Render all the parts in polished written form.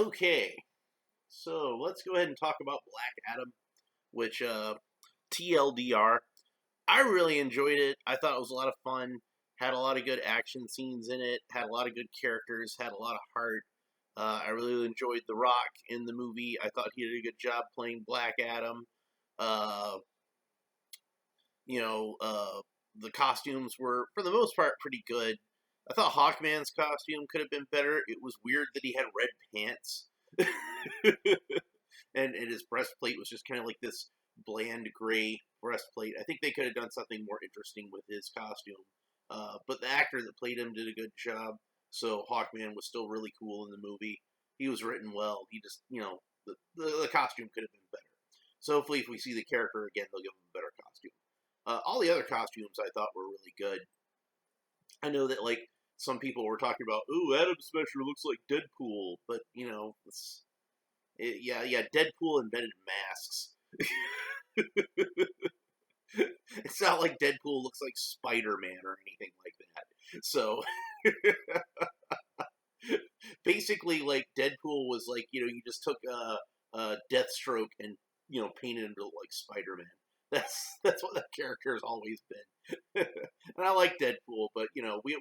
Okay, so let's go ahead and talk about Black Adam, which TLDR. I really enjoyed it. I thought it was a lot of fun. Had a lot of good action scenes in it. Had a lot of good characters. Had a lot of heart. I really enjoyed The Rock in the movie. I thought he did a good job playing Black Adam. Uh, you know, the costumes were, for the most part, pretty good. I thought Hawkman's costume could have been better. It was weird that he had red pants. And his breastplate was just kind of like this bland gray breastplate. I think they could have done something more interesting with his costume. But the actor that played him did a good job. So Hawkman was still really cool in the movie. He was written well. He just, the costume could have been better. So hopefully, if we see the character again, they'll give him a better costume. All the other costumes I thought were really good. I know that like some people were talking about, "Ooh, Adam Smasher looks like Deadpool," but yeah, Deadpool invented masks. It's not like Deadpool looks like Spider Man or anything like that. So basically, like Deadpool was like you just took a Deathstroke and painted him to look like Spider Man. That's what that character has always been. And I like Deadpool, but we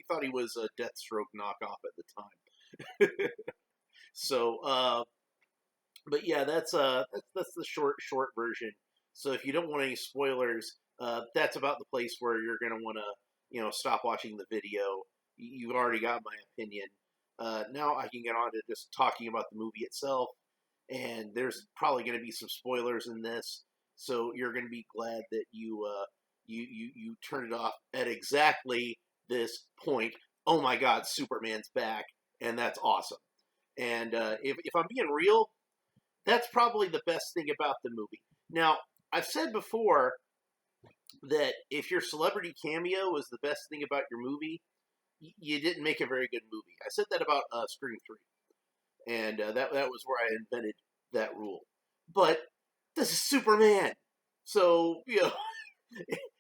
thought he was a Deathstroke knockoff at the time. So but yeah, that's the short version. So if you don't want any spoilers, that's about the place where you're gonna want to stop watching the video. You've already got my opinion. Now I can get on to just talking about the movie itself, and there's probably going to be some spoilers in this, so you're going to be glad that you turned it off at exactly this point. Oh my God, Superman's back, and that's awesome. And if I'm being real, that's probably the best thing about the movie. Now, I've said before that if your celebrity cameo was the best thing about your movie, you didn't make a very good movie. I said that about Scream 3, and that was where I invented that rule. But this is Superman, so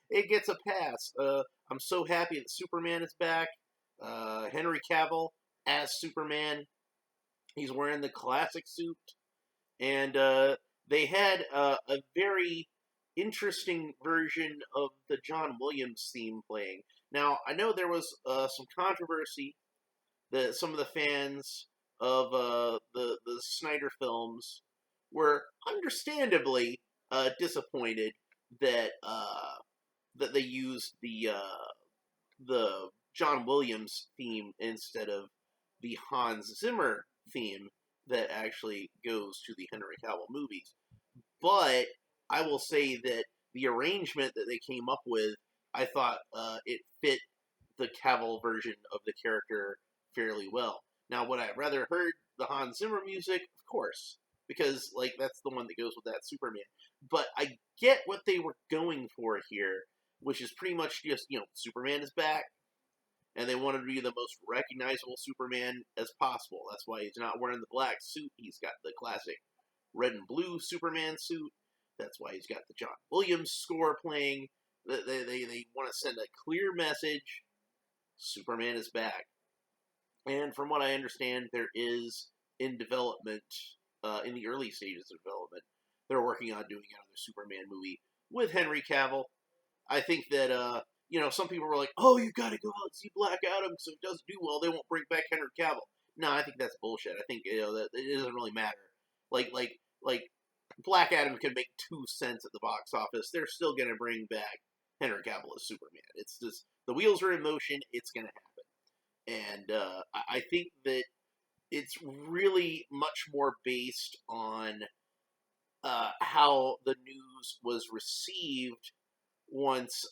it gets a pass. I'm so happy that Superman is back. Henry Cavill as Superman. He's wearing the classic suit, and they had a very interesting version of the John Williams theme playing. Now, I know there was some controversy that some of the fans of the Snyder films were understandably disappointed that that they used the John Williams theme instead of the Hans Zimmer theme that actually goes to the Henry Cavill movies. But I will say that the arrangement that they came up with, I thought it fit the Cavill version of the character fairly well. Now, would I have rather heard the Hans Zimmer music? Of course, because like that's the one that goes with that Superman. But I get what they were going for here, which is pretty much just Superman is back, and they wanted to be the most recognizable Superman as possible. That's why he's not wearing the black suit. He's got the classic red and blue Superman suit. That's why he's got the John Williams score playing. They want to send a clear message. Superman is back. And from what I understand, there is in development, in the early stages of development, they're working on doing another Superman movie with Henry Cavill. I think that some people were like, "Oh, you got to go out and see Black Adam, so it doesn't do well. They won't bring back Henry Cavill." No, I think that's bullshit. I think that it doesn't really matter. Like Black Adam can make 2 cents at the box office. They're still going to bring back Henry Cavill as Superman. It's just the wheels are in motion. It's going to happen, and I think that it's really much more based on how the news was received once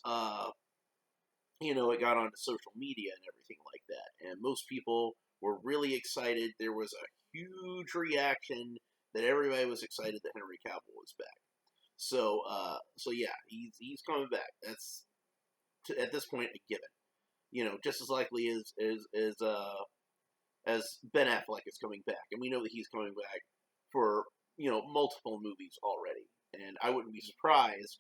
it got onto social media and everything like that. And most people were really excited. There was a huge reaction that everybody was excited that Henry Cavill was back. So yeah, he's coming back. That's at this point a given. Just as likely as Ben Affleck is coming back, and we know that he's coming back for multiple movies already. And I wouldn't be surprised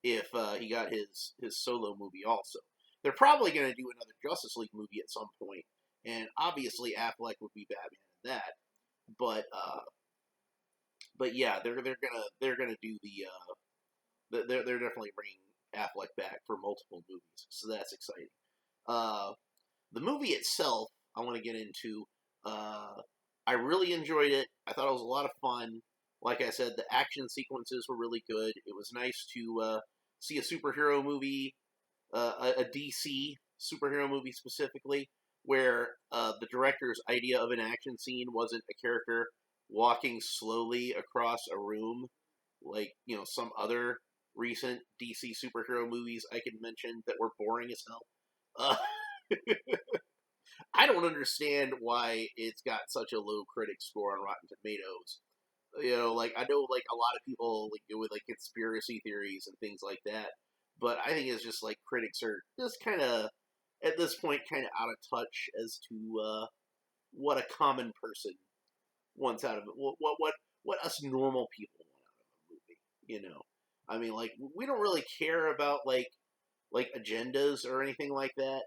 if he got his solo movie also. They're probably going to do another Justice League movie at some point, and obviously Affleck would be Batman in that. but yeah, they're gonna do they're definitely bringing Affleck back for multiple movies, so that's exciting. Uh, the movie itself, I want to get into. Uh, I really enjoyed it. I thought it was a lot of fun. Like I said, the action sequences were really good. It was nice to see a superhero movie, a DC superhero movie specifically, where the director's idea of an action scene wasn't a character walking slowly across a room, like some other recent DC superhero movies I could mention that were boring as hell. I don't understand why it's got such a low critic score on Rotten Tomatoes. Like I know, like a lot of people like go with like conspiracy theories and things like that, but I think it's just like critics are just kind of at this point kind of out of touch as to what a common person wants out of it. What us normal people want out of a movie. I mean, like we don't really care about like agendas or anything like that.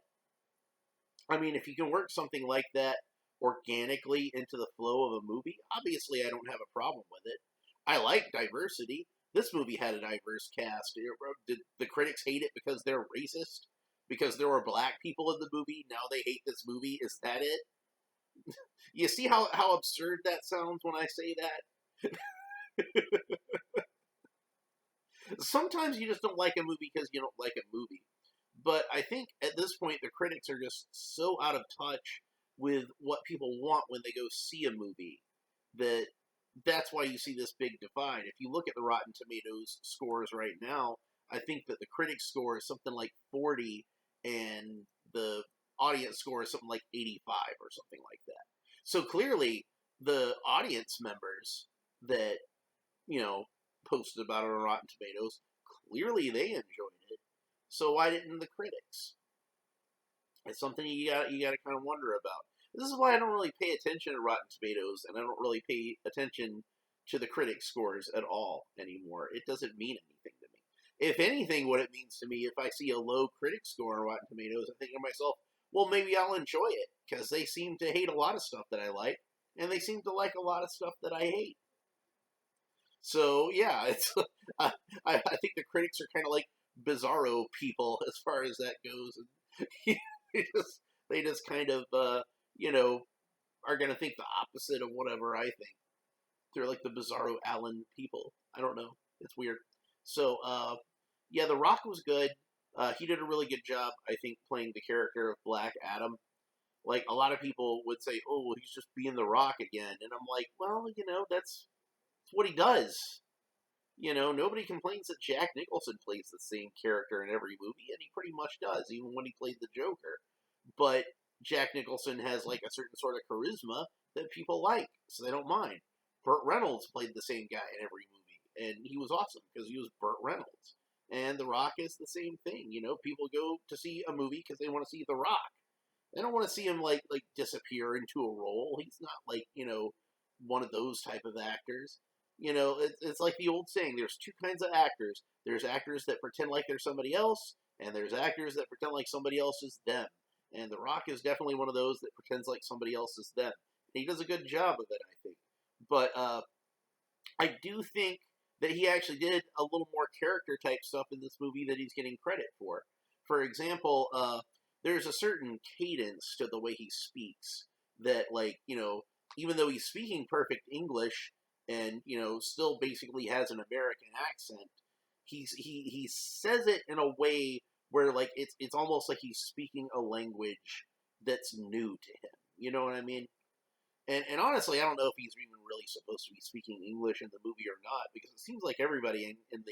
I mean, if you can work something like that organically into the flow of a movie, obviously I don't have a problem with it. I like diversity. This movie had a diverse cast. Did the critics hate it because they're racist? Because there were black people in the movie? Now they hate this movie? Is that it? You see how absurd that sounds when I say that? Sometimes you just don't like a movie because you don't like a movie. But I think at this point, the critics are just so out of touch with what people want when they go see a movie that that's why you see this big divide. If you look at the Rotten Tomatoes scores right now, I think that the critics score is something like 40 and the audience score is something like 85 or something like that. So clearly, the audience members that, you know, posted about it on Rotten Tomatoes, clearly they enjoyed it. So why didn't the critics? It's something you got to kind of wonder about. This is why I don't really pay attention to Rotten Tomatoes, and I don't really pay attention to the critic scores at all anymore. It doesn't mean anything to me. If anything, what it means to me, if I see a low critic score on Rotten Tomatoes, I think to myself, well, maybe I'll enjoy it, because they seem to hate a lot of stuff that I like, and they seem to like a lot of stuff that I hate. So yeah, it's I think the critics are kind of like bizarro people as far as that goes, and they just kind of you know are gonna think the opposite of whatever I think. They're like the bizarro Allen people. I don't know. It's weird. So yeah, The Rock was good. He did a really good job, I think, playing the character of Black Adam. Like a lot of people would say, "Oh, well, he's just being The Rock again," and I'm like, well, that's what he does. Nobody complains that Jack Nicholson plays the same character in every movie, and he pretty much does, even when he played the Joker. But Jack Nicholson has like a certain sort of charisma that people like, so they don't mind. Burt Reynolds played the same guy in every movie, and he was awesome because he was Burt Reynolds. And The Rock is the same thing. People go to see a movie because they want to see The Rock. They don't want to see him like disappear into a role. He's not like one of those type of actors. It's like the old saying, there's two kinds of actors. There's actors that pretend like they're somebody else, and there's actors that pretend like somebody else is them. And The Rock is definitely one of those that pretends like somebody else is them. And he does a good job of it, I think. But I do think that he actually did a little more character type stuff in this movie that he's getting credit for. For example, there's a certain cadence to the way he speaks that, like, even though he's speaking perfect English, and still basically has an American accent, he says it in a way where like it's almost like he's speaking a language that's new to him. You know what I mean? And honestly, I don't know if he's even really supposed to be speaking English in the movie or not, because it seems like everybody in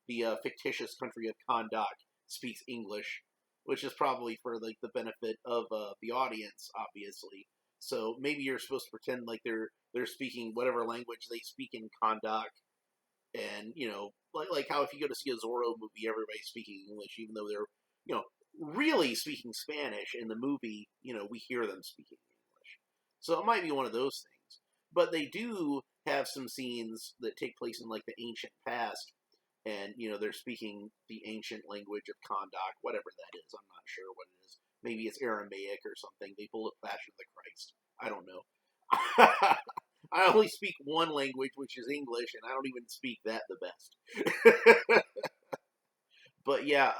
the fictitious country of Kahndaq speaks English, which is probably for like the benefit of the audience, obviously. So maybe you're supposed to pretend like they're speaking whatever language they speak in Kahndaq, and like how if you go to see a Zorro movie, everybody's speaking English, even though they're really speaking Spanish in the movie. We hear them speaking English, so it might be one of those things. But they do have some scenes that take place in like the ancient past, and they're speaking the ancient language of Kahndaq, whatever that is. I'm not sure what it is. Maybe it's Aramaic or something. They pull it Passion of the Christ. I don't know. I only speak one language, which is English, and I don't even speak that the best. But yeah,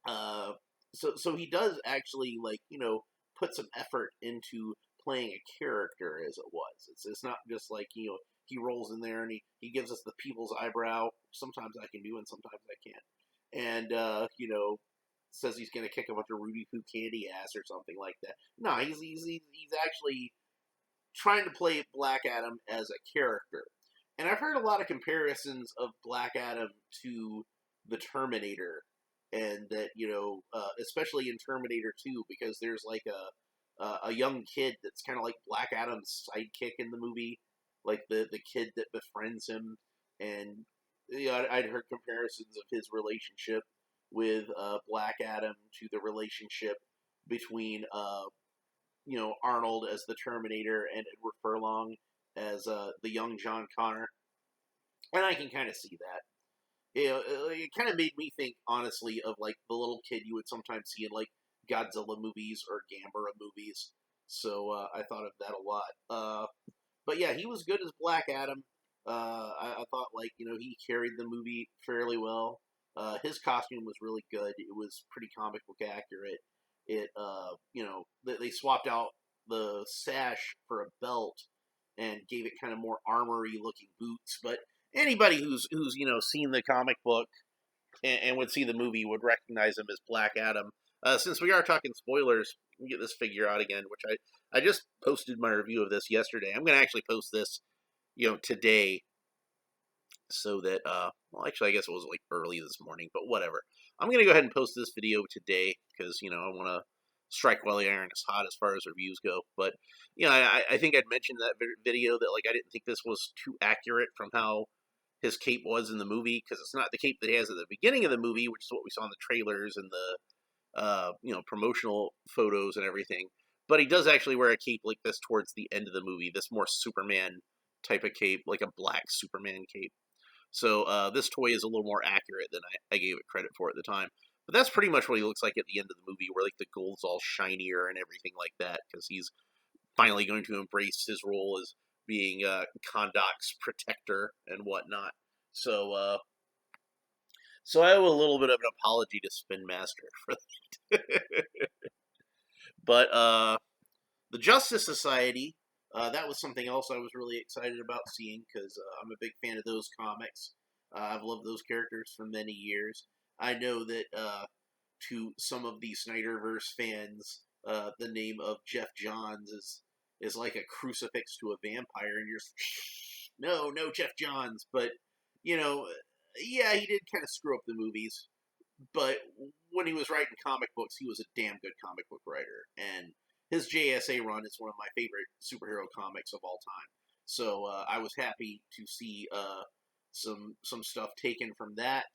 uh, so he does actually like put some effort into playing a character as it was. It's not just like he rolls in there and he gives us the people's eyebrow. Sometimes I can do and sometimes I can't. And says he's gonna kick a bunch of Rudy Poo candy ass or something like that. No, he's actually trying to play Black Adam as a character. And I've heard a lot of comparisons of Black Adam to the Terminator, and that especially in Terminator 2, because there's like a young kid that's kind of like Black Adam's sidekick in the movie, like the kid that befriends him, and I'd heard comparisons of his relationship with Black Adam to the relationship between Arnold as the Terminator and Edward Furlong as the young John Connor, and I can kind of see that. It kind of made me think, honestly, of like the little kid you would sometimes see in like Godzilla movies or Gamera movies. So I thought of that a lot. But yeah, he was good as Black Adam. I thought like he carried the movie fairly well. His costume was really good. It was pretty comic book accurate. It they swapped out the sash for a belt and gave it kind of more armory looking boots. But anybody who's seen the comic book and would see the movie would recognize him as Black Adam. Since we are talking spoilers, let me get this figure out again, which I just posted my review of this yesterday. I'm going to actually post this today, so that well, actually I guess it was like early this morning, but whatever. I'm going to go ahead and post this video today because I want to strike while the iron is hot as far as reviews go. But I think I'd mentioned that video that like I didn't think this was too accurate from how his cape was in the movie, because it's not the cape that he has at the beginning of the movie, which is what we saw in the trailers and the promotional photos and everything. But he does actually wear a cape like this towards the end of the movie, this more Superman type of cape, like a black Superman cape. So this toy is a little more accurate than I gave it credit for at the time. But that's pretty much what he looks like at the end of the movie, where like the gold's all shinier and everything like that, because he's finally going to embrace his role as being Kondak's protector and whatnot. So so I owe a little bit of an apology to Spin Master for that. But the Justice Society, that was something else I was really excited about seeing, because I'm a big fan of those comics. I've loved those characters for many years. I know that to some of the Snyderverse fans, the name of Jeff Johns is like a crucifix to a vampire, and you're no Jeff Johns, but yeah, he did kind of screw up the movies, but when he was writing comic books, he was a damn good comic book writer, and his JSA run is one of my favorite superhero comics of all time. So I was happy to see some stuff taken from that.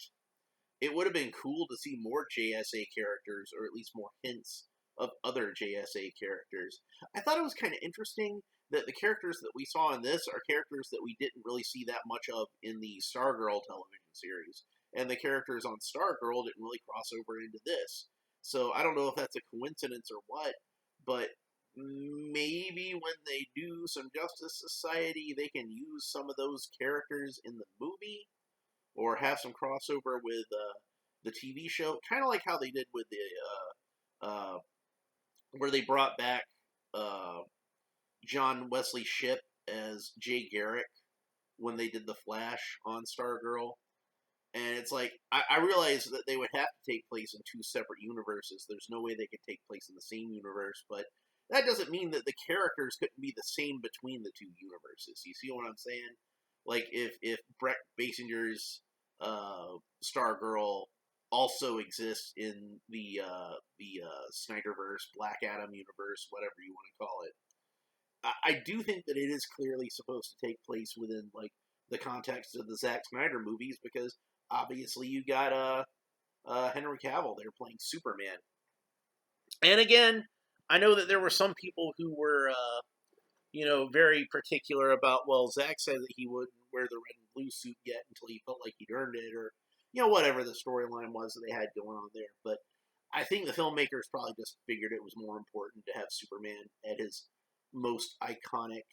It would have been cool to see more JSA characters, or at least more hints of other JSA characters. I thought it was kind of interesting that the characters that we saw in this are characters that we didn't really see that much of in the Stargirl television series, and the characters on Stargirl didn't really cross over into this. So I don't know if that's a coincidence or what, but maybe when they do some Justice Society, they can use some of those characters in the movie, or have some crossover with the TV show, kind of like how they did with the where they brought back uh, John Wesley Shipp as Jay Garrick when they did the Flash on Stargirl. And it's like, I realized that they would have to take place in two separate universes. There's no way they could take place in the same universe, but that doesn't mean that the characters couldn't be the same between the two universes. You see what I'm saying? Like, if Brett Basinger's Stargirl also exists in the Snyderverse, Black Adam universe, whatever you want to call it, I do think that it is clearly supposed to take place within like the context of the Zack Snyder movies, because obviously you got Henry Cavill there playing Superman. And again, I know that there were some people who were very particular about, well, Zack said that he wouldn't wear the red and blue suit yet until he felt like he'd earned it, or whatever the storyline was that they had going on there. But I think the filmmakers probably just figured it was more important to have Superman at his most iconic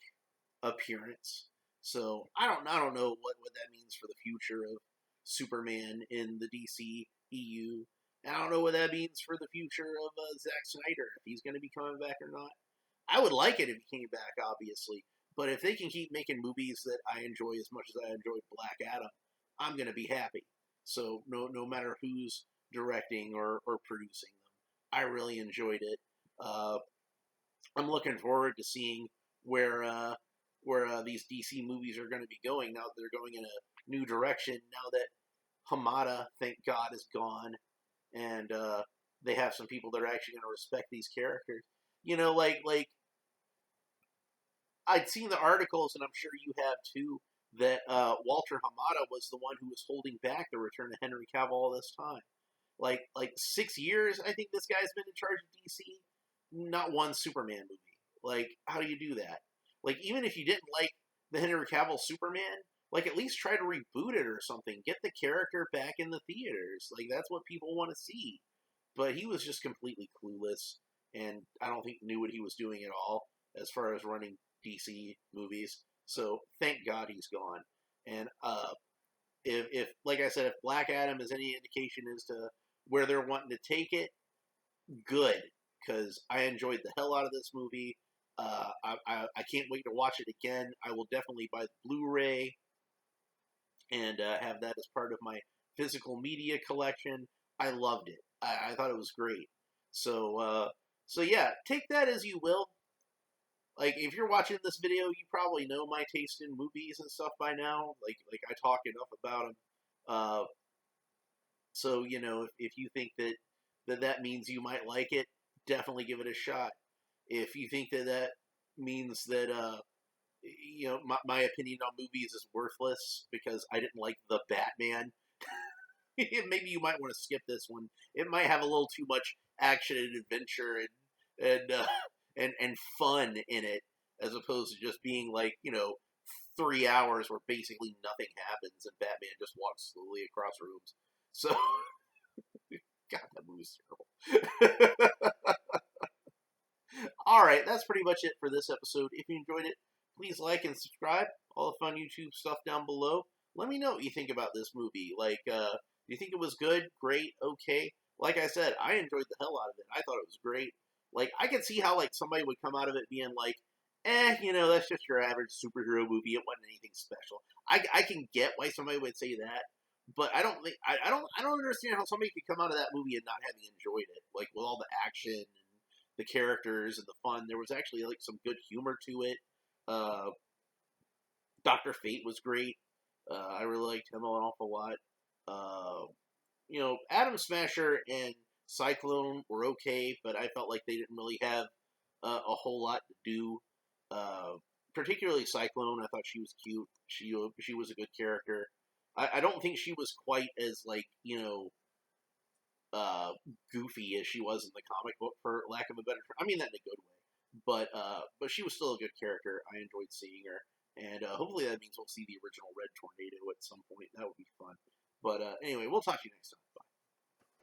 appearance. So I don't know what that means for the future of Superman in the DC EU. And I don't know what that means for the future of Zack Snyder, if he's going to be coming back or not. I would like it if he came back, obviously. But if they can keep making movies that I enjoy as much as I enjoyed Black Adam, I'm going to be happy. So no matter who's directing or producing them, I really enjoyed it. Uh, I'm looking forward to seeing where these DC movies are going to be going now that they're going in a new direction. Now that Hamada, thank God, is gone, and they have some people that are actually going to respect these characters. Like I'd seen the articles, and I'm sure you have too, that Walter Hamada was the one who was holding back the return of Henry Cavill all this time. Like 6 years, I think this guy's been in charge of DC. Not one Superman movie. Like, how do you do that? Like, even if you didn't like the Henry Cavill Superman, like at least try to reboot it or something. Get the character back in the theaters. Like that's what people want to see. But he was just completely clueless, and I don't think knew what he was doing at all as far as running DC movies. So thank God he's gone. And if like I said, if Black Adam is any indication as to where they're wanting to take it, good, because I enjoyed the hell out of this movie. I can't wait to watch it again. I will definitely buy the Blu-ray and have that as part of my physical media collection. I loved it. I thought it was great. So yeah, take that as you will. Like if you're watching this video, you probably know my taste in movies and stuff by now. Like I talk enough about them. So if you think that means you might like it, definitely give it a shot. If you think that means that my opinion on movies is worthless because I didn't like the Batman, maybe you might want to skip this one. It might have a little too much action and adventure and fun in it, as opposed to just being like 3 hours where basically nothing happens and Batman just walks slowly across rooms. So, God, that movie's terrible. All right, that's pretty much it for this episode. If you enjoyed it, please like and subscribe. All the fun YouTube stuff down below. Let me know what you think about this movie. Like, do you think it was good, great, okay? Like I said, I enjoyed the hell out of it. I thought it was great. Like, I could see how like somebody would come out of it being like, that's just your average superhero movie. It wasn't anything special. I can get why somebody would say that, but I don't think I don't understand how somebody could come out of that movie and not having enjoyed it. Like with all the action and the characters and the fun. There was actually like some good humor to it. Uh, Doctor Fate was great. I really liked him an awful lot. Uh, Atom Smasher and Cyclone were okay, but I felt like they didn't really have a whole lot to do. Uh, Particularly Cyclone, I thought she was cute. She was a good character. I don't think she was quite as like goofy as she was in the comic book, for lack of a better term. I mean that in a good way, but she was still a good character. I enjoyed seeing her, and hopefully that means we'll see the original Red Tornado at some point. That would be fun. But anyway, we'll talk to you next time.